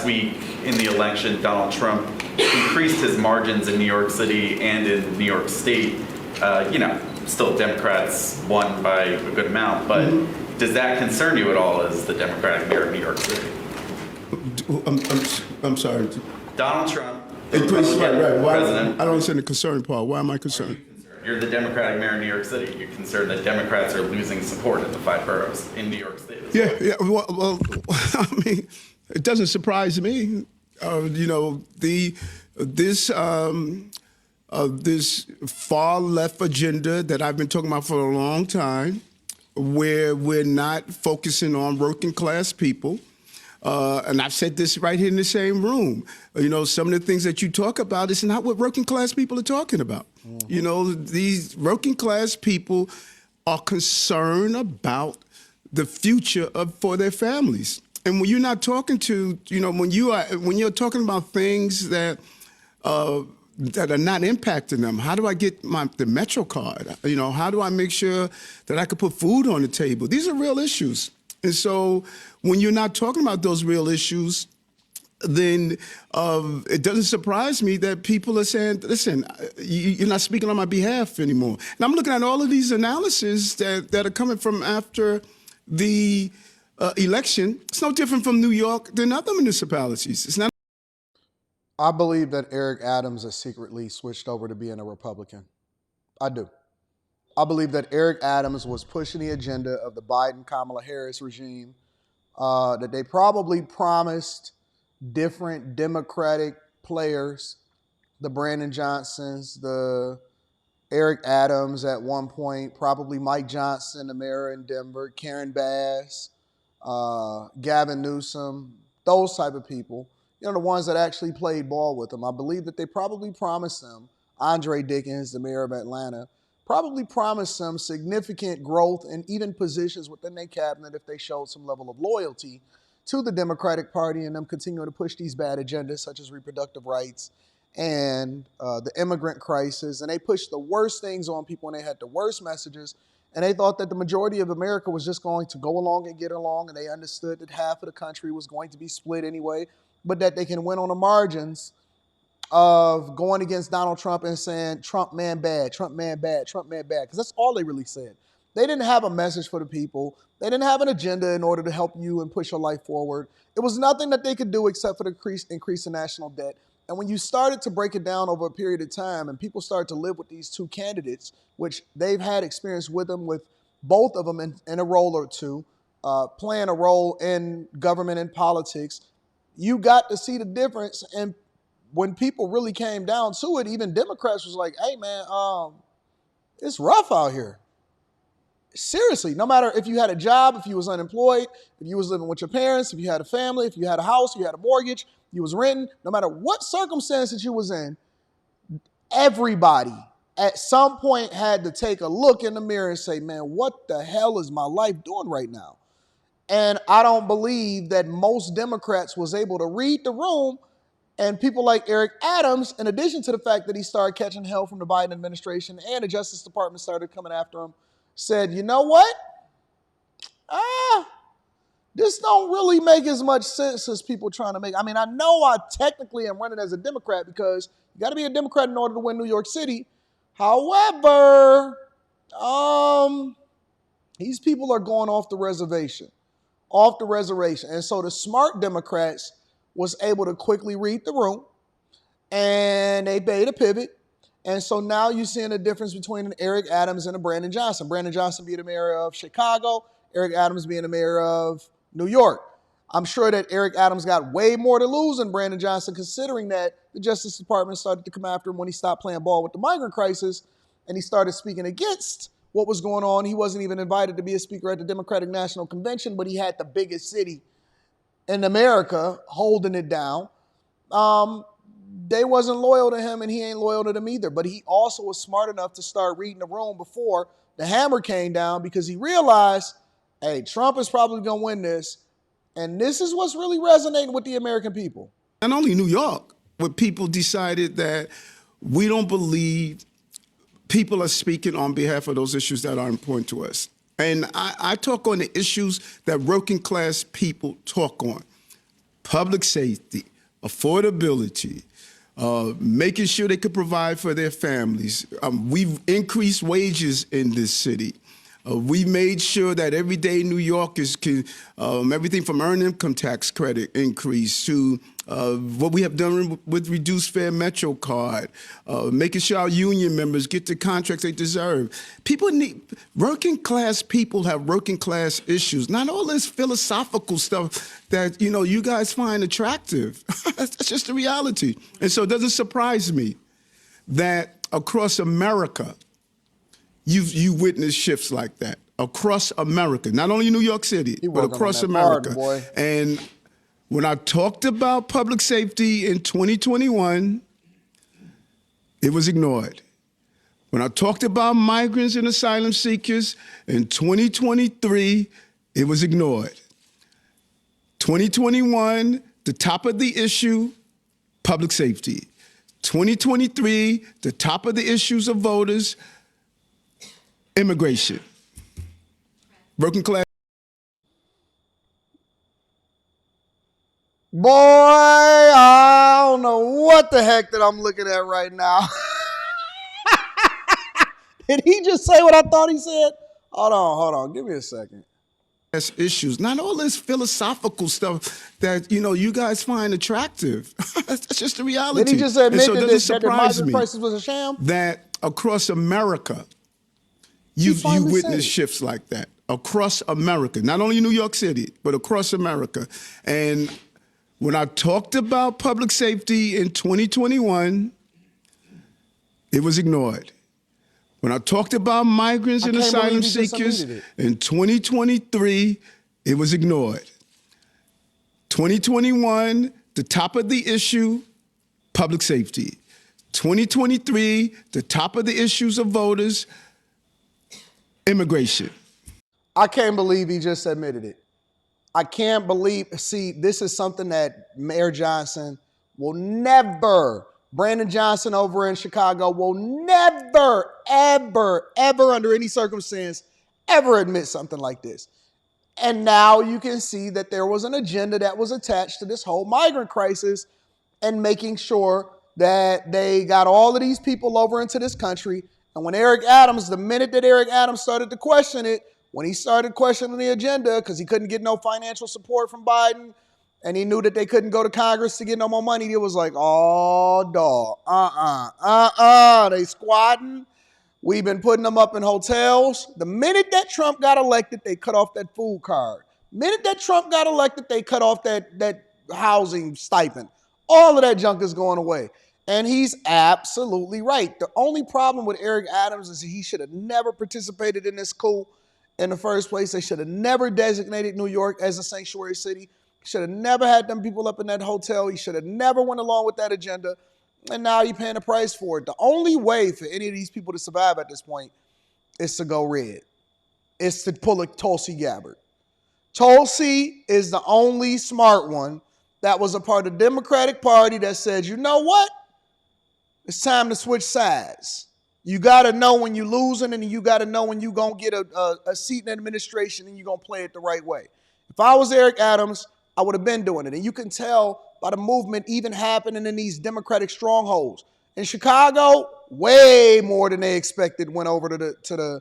last week in the election, Donald Trump increased his margins in New York City and in New York State. Still Democrats won by a good amount, but does that concern you at all as the Democratic mayor of New York City? I'm sorry. Donald Trump, Right. Why, president. I don't understand the concern part. Why am I concerned? You're the Democratic mayor of New York City. You're concerned that Democrats are losing support in the 5 boroughs in New York State. Yeah. Well, I mean, it doesn't surprise me. This far left agenda that I've been talking about for a long time, where we're not focusing on working class people. And I've said this right here in the same room. Some of the things that you talk about is not what working class people are talking about. These working class people are concerned about the future for their families. And when you're not talking to, when you're talking about things that are not impacting them, how do I get the Metro card? How do I make sure that I can put food on the table? These are real issues. And so when you're not talking about those real issues, then it doesn't surprise me that people are saying, listen, you're not speaking on my behalf anymore. And I'm looking at all of these analyses that are coming from after the election. It's no different from New York than other municipalities. It's not. I believe that Eric Adams has secretly switched over to being a Republican. I do. I believe that Eric Adams was pushing the agenda of the Biden-Kamala Harris regime, that they probably promised different Democratic players, the Brandon Johnsons, the Eric Adams at one point, probably Mike Johnson, the mayor in Denver, Karen Bass, Gavin Newsom, those type of people, the ones that actually played ball with them. I believe that they probably promised them, Andre Dickens, the mayor of Atlanta, probably promised them significant growth and even positions within their cabinet if they showed some level of loyalty to the Democratic Party and them continuing to push these bad agendas such as reproductive rights and the immigrant crisis. And they pushed the worst things on people and they had the worst messages. And they thought that the majority of America was just going to go along and get along. And they understood that half of the country was going to be split anyway, but that they can win on the margins of going against Donald Trump and saying, Trump man bad, Trump man bad, Trump man bad. Because that's all they really said. They didn't have a message for the people. They didn't have an agenda in order to help you and push your life forward. It was nothing that they could do except for the increase in national debt. And when you started to break it down over a period of time and people started to live with these two candidates, which they've had experience with them, with both of them in a role or two, playing a role in government and politics, you got to see the difference. And when people really came down to it, even Democrats was like, hey, man, it's rough out here. Seriously, no matter if you had a job, if you was unemployed, if you was living with your parents, if you had a family, if you had a house, you had a mortgage, you was renting, no matter what circumstances you was in, everybody at some point had to take a look in the mirror and say, man, what the hell is my life doing right now? And I don't believe that most Democrats was able to read the room. And people like Eric Adams, in addition to the fact that he started catching hell from the Biden administration and the Justice Department started coming after him, said, you know what? This don't really make as much sense as people trying to make. I mean, I know I technically am running as a Democrat because you got to be a Democrat in order to win New York City. However, these people are going off the reservation. And so the smart Democrats was able to quickly read the room and they made a pivot. And so now you're seeing a difference between an Eric Adams and a Brandon Johnson. Brandon Johnson being the mayor of Chicago, Eric Adams being the mayor of New York. I'm sure that Eric Adams got way more to lose than Brandon Johnson, considering that the Justice Department started to come after him when he stopped playing ball with the migrant crisis and he started speaking against what was going on. He wasn't even invited to be a speaker at the Democratic National Convention, but he had the biggest city in America holding it down. They wasn't loyal to him and he ain't loyal to them either. But he also was smart enough to start reading the room before the hammer came down because he realized, hey, Trump is probably going to win this. And this is what's really resonating with the American people. Not only New York, where people decided that we don't believe people are speaking on behalf of those issues that are important to us. And I talk on the issues that working class people talk on. public safety, affordability, making sure they could provide for their families. We've increased wages in this city. We made sure that everyday New Yorkers can, everything from earned income tax credit increase to what we have done with reduced fare Metro card, making sure our union members get the contracts they deserve. Working class people have working class issues, not all this philosophical stuff that, you guys find attractive. That's just the reality. And so it doesn't surprise me that across America, you witness shifts like that across America, not only New York City, but across America. And when I talked about public safety in 2021, it was ignored. When I talked about migrants and asylum seekers in 2023, it was ignored. 2021, the top of the issue, public safety. 2023, the top of the issues of voters, immigration, working class. Boy, I don't know what the heck that I'm looking at right now. Did he just say what I thought he said? Hold on. Give me a second. Issues, not all this philosophical stuff that, you guys find attractive. That's just the reality. Did he just admit so that the migrant crisis was a sham? That across America, you witness shifts like that across America, not only New York City, but across America. And when I talked about public safety in 2021, it was ignored. When I talked about migrants and asylum seekers in 2023, it was ignored. 2021, the top of the issue, public safety. 2023, the top of the issues of voters, immigration. I can't believe he just admitted it. I can't believe, see, this is something that Mayor Johnson will never, Brandon Johnson over in Chicago will never, ever, ever under any circumstance, ever admit something like this. And now you can see that there was an agenda that was attached to this whole migrant crisis and making sure that they got all of these people over into this country. And when Eric Adams, the minute that Eric Adams started to question it, when he started questioning the agenda because he couldn't get no financial support from Biden and he knew that they couldn't go to Congress to get no more money, it was like, oh, dog, they squatting. We've been putting them up in hotels. The minute that Trump got elected, they cut off that food card. The minute that Trump got elected, they cut off that housing stipend. All of that junk is going away. And he's absolutely right. The only problem with Eric Adams is he should have never participated in this coup in the first place. They should have never designated New York as a sanctuary city. He should have never had them people up in that hotel. He should have never went along with that agenda. And now you're paying the price for it. The only way for any of these people to survive at this point is to go red. It's to pull a Tulsi Gabbard. Tulsi is the only smart one that was a part of the Democratic Party that said, you know what? It's time to switch sides. You got to know when you're losing and you got to know when you're going to get a seat in administration and you're going to play it the right way. If I was Eric Adams, I would have been doing it. And you can tell by the movement even happening in these Democratic strongholds. In Chicago, way more than they expected went over to the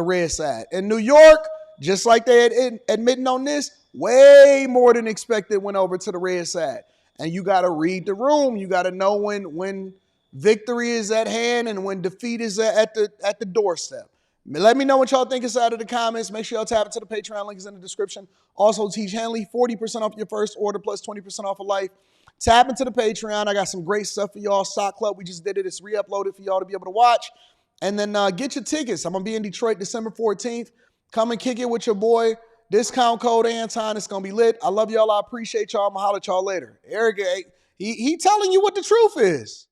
red side. In New York, just like they had admitting on this, way more than expected went over to the red side. And you got to read the room. You got to know when victory is at hand and when defeat is at the doorstep. Let me know what y'all think inside of the comments. Make sure y'all tap into the Patreon. Link is in the description. Also, Teach Henley, 40% off your first order plus 20% off of life. Tap into the Patreon. I got some great stuff for y'all. Sock Club, we just did it. It's re-uploaded for y'all to be able to watch. And then get your tickets. I'm going to be in Detroit December 14th. Come and kick it with your boy. Discount code Anton. It's going to be lit. I love y'all. I appreciate y'all. I'm going to holler at y'all later. Eric, he telling you what the truth is.